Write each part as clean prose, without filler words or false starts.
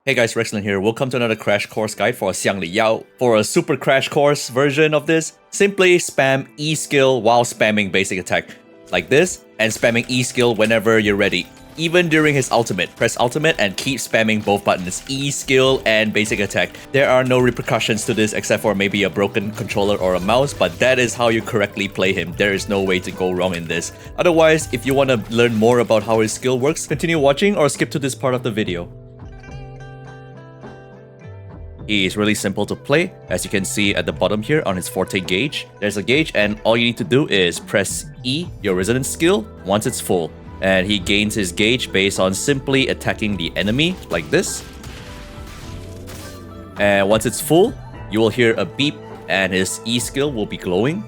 Hey guys, Rexlent here. Welcome to another crash course guide for Xiangli Yao. For a super crash course version of this, simply spam E skill while spamming basic attack. Like this, and spamming E skill whenever you're ready. Even during his ultimate, press ultimate and keep spamming both buttons, E skill and basic attack. There are no repercussions to this except for maybe a broken controller or a mouse, but that is how you correctly play him. There is no way to go wrong in this. Otherwise, if you want to learn more about how his skill works, continue watching or skip to this part of the video. He is really simple to play. As you can see at the bottom here on his Forte gauge, there's a gauge and all you need to do is press E, your resonance skill, once it's full. And he gains his gauge based on simply attacking the enemy like this. And once it's full, you will hear a beep and his E skill will be glowing.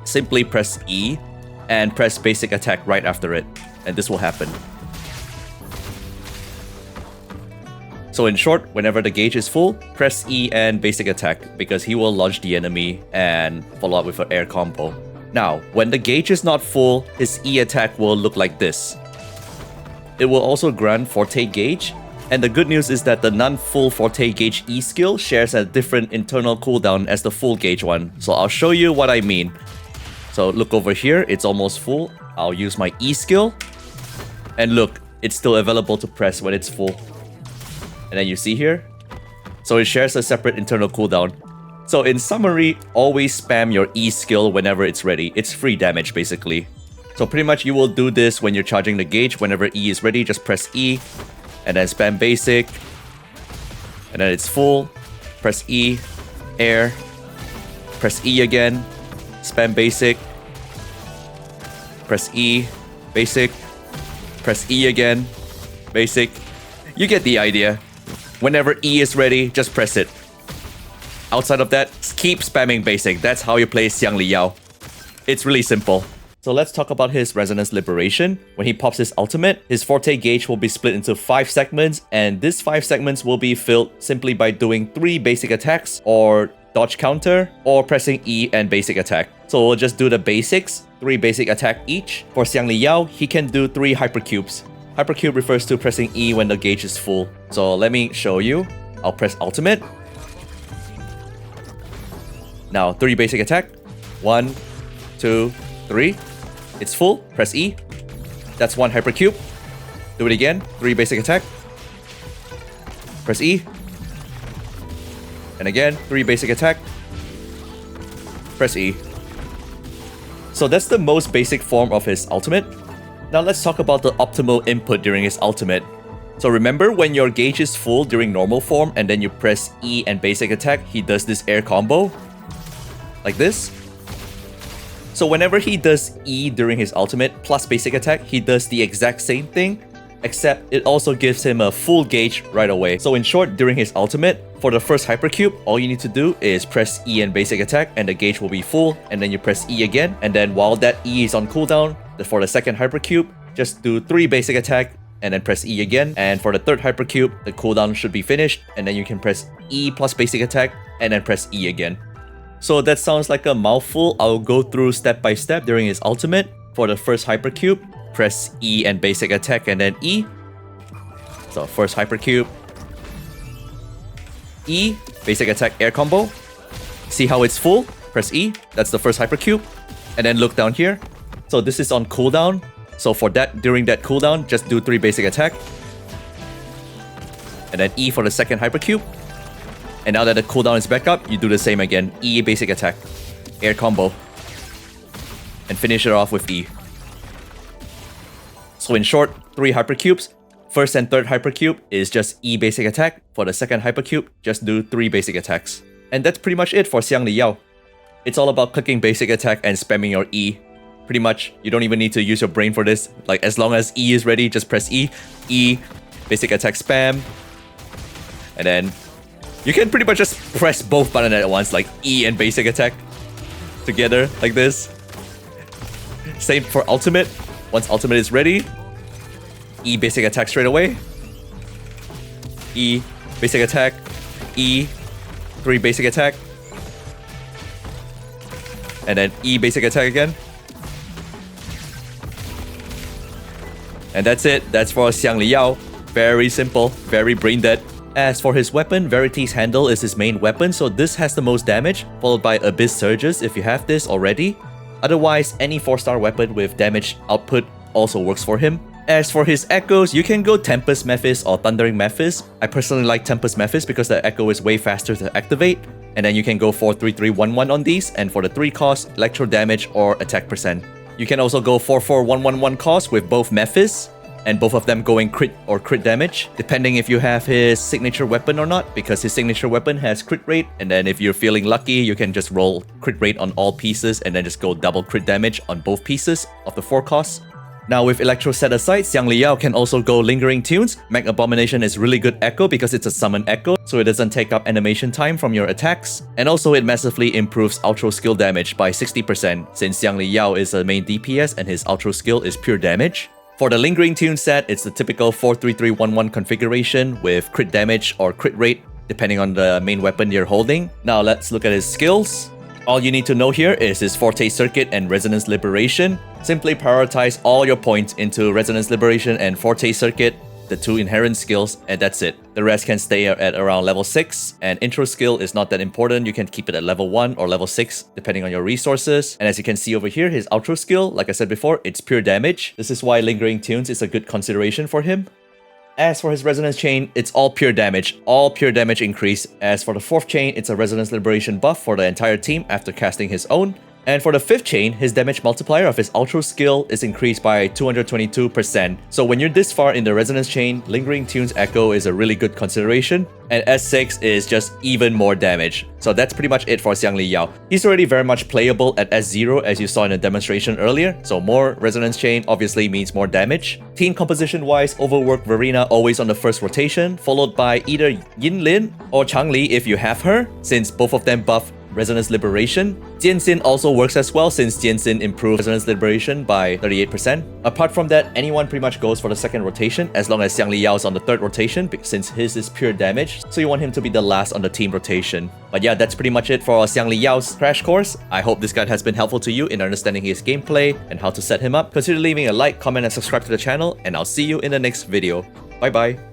Simply press E and press basic attack right after it, and this will happen. So in short, whenever the gauge is full, press E and basic attack because he will launch the enemy and follow up with an air combo. Now, when the gauge is not full, his E attack will look like this. It will also grant Forte gauge, and the good news is that the non-full Forte gauge E skill shares a different internal cooldown as the full gauge one. So I'll show you what I mean. So look over here, it's almost full. I'll use my E skill, and look, it's still available to press when it's full. And then you see here, so it shares a separate internal cooldown. So in summary, always spam your E skill whenever it's ready. It's free damage basically. So pretty much you will do this when you're charging the gauge. Whenever E is ready, just press E and then spam basic. And then it's full, press E, air, press E again, spam basic, press E, basic, press E again, basic. You get the idea. Whenever E is ready, just press it. Outside of that, keep spamming basic. That's how you play Xiangli Yao. It's really simple. So let's talk about his Resonance Liberation. When he pops his ultimate, his Forte gauge will be split into 5 segments, and these 5 segments will be filled simply by doing 3 basic attacks, or dodge counter, or pressing E and basic attack. So we'll just do the basics, 3 basic attack each. For Xiangli Yao, he can do 3 hypercubes. Hypercube refers to pressing E when the gauge is full. So let me show you. I'll press ultimate. Now 3 basic attack. 1, 2, 3. It's full. Press E. That's 1 hypercube. Do it again. 3 basic attack. Press E. And again, 3 basic attack. Press E. So that's the most basic form of his ultimate. Now let's talk about the optimal input during his ultimate. So remember when your gauge is full during normal form and then you press E and basic attack, he does this air combo. Like this. So whenever he does E during his ultimate plus basic attack, he does the exact same thing, except it also gives him a full gauge right away. So in short, during his ultimate, for the first hypercube, all you need to do is press E and basic attack and the gauge will be full, and then you press E again, and then while that E is on cooldown, for the second hypercube, just do 3 basic attack and then press E again, and for the third hypercube, the cooldown should be finished, and then you can press E plus basic attack and then press E again. So that sounds like a mouthful. I'll go through step by step during his ultimate. For the first hypercube, press E and basic attack and then E. So first hypercube, E, basic attack air combo. See how it's full? Press E, that's the first hypercube. And then look down here. So this is on cooldown. So for that, during that cooldown, just do 3 basic attack. And then E for the second hypercube. And now that the cooldown is back up, you do the same again. E basic attack, air combo. And finish it off with E. So in short, 3 hypercubes. First and third hypercube is just E basic attack. For the second hypercube, just do 3 basic attacks. And that's pretty much it for Xiangli Yao. It's all about clicking basic attack and spamming your E. Pretty much, you don't even need to use your brain for this. Like, as long as E is ready, just press E. E, basic attack spam. And then you can pretty much just press both buttons at once, like E and basic attack together, like this. Same for ultimate. Once ultimate is ready, E basic attack straight away. E, basic attack. E, 3 basic attack. And then E basic attack again. And that's it. That's for Xiangli Yao. Very simple, very brain dead. As for his weapon, Verity's Handle is his main weapon, so this has the most damage, followed by Abyss Surges if you have this already. Otherwise, any 4-star weapon with damage output also works for him. As for his echoes, you can go Tempest Mephis or Thundering Mephis. I personally like Tempest Mephis because the echo is way faster to activate. And then you can go for 3-3-1-1 on these, and for the 3 cost, electro damage or attack percent. You can also go 4-4-1-1-1 cost with both Mephis, and both of them going crit or crit damage, depending if you have his signature weapon or not, because his signature weapon has crit rate, and then if you're feeling lucky, you can just roll crit rate on all pieces and then just go double crit damage on both pieces of the 4 costs. Now with Electro set aside, Xiangli Yao can also go Lingering Tunes. Mag Abomination is really good echo because it's a summon echo, so it doesn't take up animation time from your attacks. And also it massively improves outro skill damage by 60%, since Xiangli Yao is a main DPS and his outro skill is pure damage. For the Lingering Tune set, it's the typical 4-3-3-1-1 configuration with crit damage or crit rate, depending on the main weapon you're holding. Now let's look at his skills. All you need to know here is his Forte Circuit and Resonance Liberation. Simply prioritize all your points into Resonance Liberation and Forte Circuit, the 2 inherent skills, and that's it. The rest can stay at around level 6, and intro skill is not that important. You can keep it at level 1 or level 6, depending on your resources. And as you can see over here, his outro skill, like I said before, it's pure damage. This is why Lingering Tunes is a good consideration for him. As for his Resonance Chain, it's all pure damage increase. As for the 4th chain, it's a Resonance Liberation buff for the entire team after casting his own. And for the 5th chain, his damage multiplier of his outro skill is increased by 222%. So when you're this far in the Resonance Chain, Lingering Tunes Echo is a really good consideration. And S6 is just even more damage. So that's pretty much it for Xiangli Yao. He's already very much playable at S0 as you saw in the demonstration earlier. So more Resonance Chain obviously means more damage. Team composition wise, Overwork Verena always on the first rotation, followed by either Yinlin or Xiangli if you have her, since both of them buff Resonance Liberation. Jianxin also works as well since Jianxin improves Resonance Liberation by 38%. Apart from that, anyone pretty much goes for the 2nd rotation as long as Xiangli Yao is on the 3rd rotation since his is pure damage, so you want him to be the last on the team rotation. But yeah, that's pretty much it for Xiangli Yao's crash course. I hope this guide has been helpful to you in understanding his gameplay and how to set him up. Consider leaving a like, comment and subscribe to the channel, and I'll see you in the next video. Bye bye.